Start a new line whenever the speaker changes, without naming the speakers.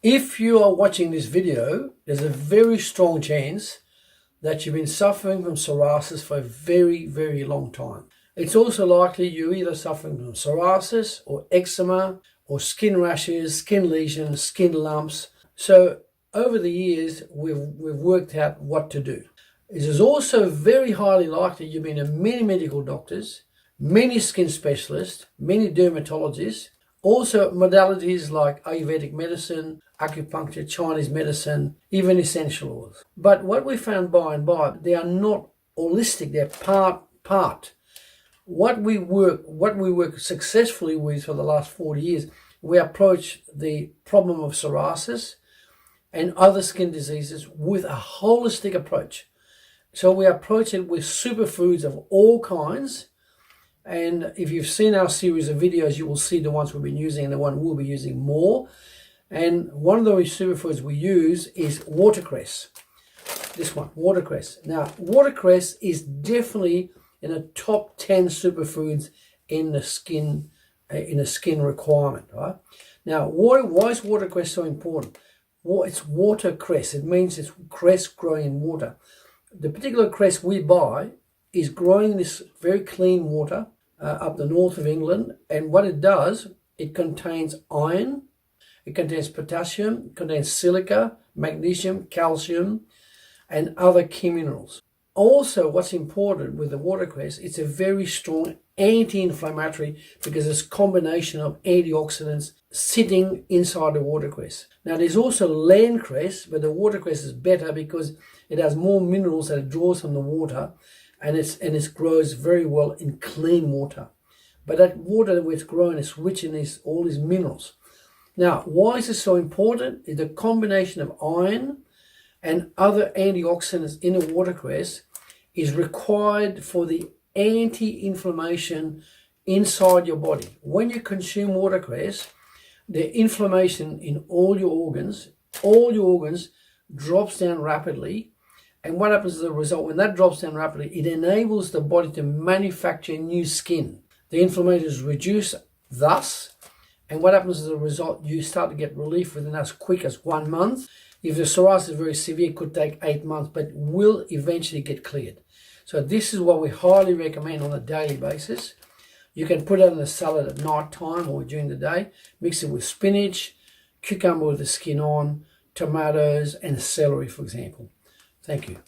If you are watching this video, there's a very strong chance that you've been suffering from psoriasis for a very, very long time. It's also likely you're either suffering from psoriasis or eczema or skin rashes, skin lesions, skin lumps. So over the years, we've worked out what to do. It is also very highly likely you've been to many medical doctors, many skin specialists, many dermatologists, also modalities like Ayurvedic medicine, acupuncture, Chinese medicine, even essential oils. But what we found by and by, they are not holistic, they're part. What we work successfully with for the last 40 years, we approach the problem of psoriasis and other skin diseases with a holistic approach. So we approach it with superfoods of all kinds. And if you've seen our series of videos, you will see the ones we've been using and the one we'll be using more. And one of those superfoods we use is watercress. This one, watercress. Now, watercress is definitely in the top 10 superfoods in the skin requirement, right? Now, why is watercress so important? Well, it's watercress. It means it's cress growing in water. The particular cress we buy is growing in this very clean water up the north of England. And what it does, it contains iron, it contains potassium, it contains silica, magnesium, calcium, and other key minerals. Also, what's important with the watercress, it's a very strong anti-inflammatory because it's a combination of antioxidants sitting inside the watercress. Now, there's also landcress, but the watercress is better because it has more minerals that it draws from the water, and it grows very well in clean water. But that water where it's grown is rich in all these minerals. Now, why is this so important? The combination of iron and other antioxidants in the watercress is required for the anti-inflammation inside your body. When you consume watercress, the inflammation in all your organs drops down rapidly. And what happens as a result, when that drops down rapidly, it enables the body to manufacture new skin. The inflammation is reduced thus, and what happens as a result, you start to get relief within as quick as 1 month. If the psoriasis is very severe, it could take 8 months, but will eventually get cleared. So this is what we highly recommend on a daily basis. You can put it in a salad at night time or during the day. Mix it with spinach, cucumber with the skin on, tomatoes, and celery, for example. Thank you.